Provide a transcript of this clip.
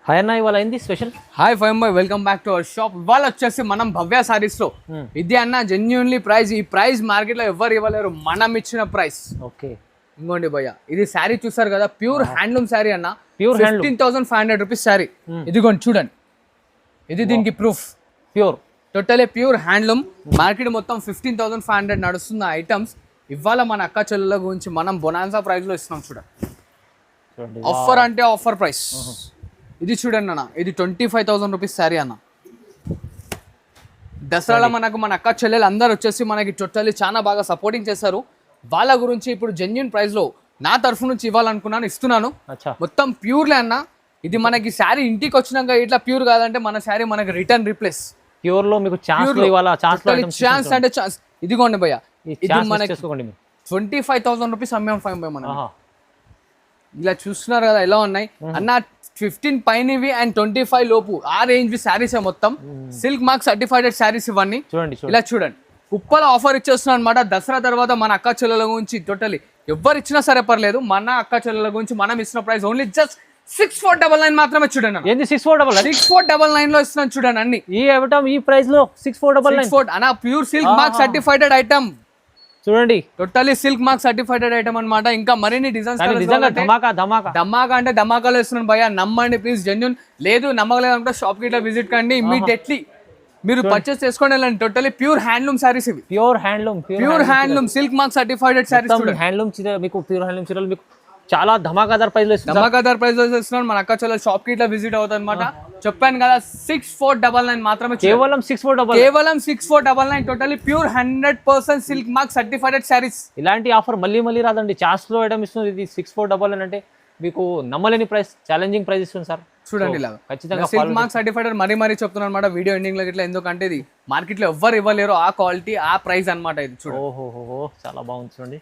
Hi అన్న, ఇవాళ ఏంది స్పెషల్? హాయ్ ఫైమ్ బాయ్, welcome back to our shop. ఇవాళ వచ్చేసి మనం భవ్య సారీస్ లో ఇది అన్న జెన్యున్లీ ప్రైస్, ఈ ప్రైస్ మార్కెట్ లో ఎవరు ఇవ్వలేరు, మనం ఇచ్చిన ప్రైస్. ఓకే, ఇంకోండి భయ్య, ఇది శారీ చూసారు కదా, ప్యూర్ హ్యాండ్లూమ్ శారీ అన్న. Pure 15,500 rupees sari. ఇదిగోండి చూడండి, ఇది దీనికి proof. Pure, totally pure handloom. Market మొత్తం 15,500 నడుస్తున్న ఐటమ్స్. ఇవాళ మన అక్క చెల్లెల గురించి మనం బొనాన్సా ప్రైస్ లో ఇస్తున్నాం. చూడండి, ఆఫర్ అంటే ఆఫర్ ప్రైస్. ఇది చూడండి అన్న, ఇది 25,000 రూపీస్ శారీ అన్న. దసరాలో మనకు మన అక్క చెల్లెలు అందరు వచ్చేసి మనకి టోటల్లీ చాలా బాగా సపోర్టింగ్ చేస్తారు. వాళ్ళ గురించి ఇప్పుడు జెన్యున్ ప్రైస్ లో నా తరఫు నుంచి ఇవ్వాలనుకున్నాను, ఇస్తున్నాను. మొత్తం ప్యూర్లే అన్న. ఇది మనకి శారీ ఇంటికి వచ్చినాక ఇట్లా ప్యూర్ కాదంటే మన శారీ మనకి రిటర్న్ రీప్లేస్. ప్యూర్ లో మీకు ఛాన్స్ అంటే ఛాన్స్. ఇదిగోండి భయ్య, ఇది మనకి 25,000 రూపీస్ అమ్మాం ఫైవ్ బై. మనం ఇలా చూస్తున్నారు కదా ఎలా ఉన్నాయి అన్న. 15 పైనవి అండ్ 25 లోపు ఆ రేంజ్ శారీస్ మొత్తం సిల్క్ మార్క్ సర్టిఫైడ్ శారీస్ ఇవన్నీ. చూడండి, ఇలా చూడండి, కుప్పల ఆఫర్ ఇచ్చేస్తున్నాం అనమాట. దసరా తర్వాత మన అక్క చెల్లెల గురించి టోటలీ ఎవరు ఇచ్చినా సరే పర్లేదు, మన అక్క చెల్లెల గురించి మనం ఇచ్చిన ప్రైస్ ఓన్లీ జస్ట్ 6499 మాత్రమే. చూడండి, ఏంది 6499 లో ఇస్తున్నాం. చూడండి అన్ని ఈ ఐటమ్ ఈ ప్రైస్ లో 6499 అన్న. Pure silk mark certified item. చూడండి, totally silk mark certified item అనమాట. ఇంకా మరిన్ని డిజైన్స్ ధమాకా అంటే ధమాకాలో ఇస్తున్నాను భయ్య. నమ్మండి ప్లీజ్, జెన్యూన్. లేదు నమ్మకలేదు అంటే షాప్ కి ఇట్లా విజిట్ కండి, ఇమ్మీడియట్లీ మీరు పర్చేస్ చేసుకోండి. వెళ్ళండి. టోటలీ ప్యూర్ హ్యాండ్లూమ్ సారీస్ ఇవి. Pure handloom silk mark certified saris. Handloom మీకు ప్యూర్ హ్యాండ్లూమ్ చీరలు మీకు చాలా ధమాకాదార్ ప్రైస్ లో ఇస్తున్నాను. మన అక్క చెల్లెలు షాప్ కి ఇట్లా విజిట్ అవుతుంది అనమాట. చెప్పాను కదా, 6499 మాత్రమే. కేవలం 6499. Totally pure 100% silk mark certified saris. ఇలాంటి ఆఫర్ మళ్ళీ రాదండి. ఛాన్స్ లో ఐటమ్ ఇస్తుంది. ఇది 6499 అంటే మీకు నమ్మలేని ప్రైస్, ఛాలెంజింగ్ ప్రైస్ ఇస్తుంది సార్. చూడండి, ఇలా ఖచ్చితంగా సిల్క్ మార్క్ సర్టిఫైడ్ మరీ చెప్తున్నాను అనమాట వీడియో ఎండింగ్ లో ఇట్లా. ఎందుకంటే ఇది మార్కెట్ లో ఎవ్వరు ఇవ్వలేరు ఆ క్వాలిటీ ఆ ప్రైస్ అనమాట. ఇది చూడండి, ఓహో చాలా బాగుంది. చూడండి,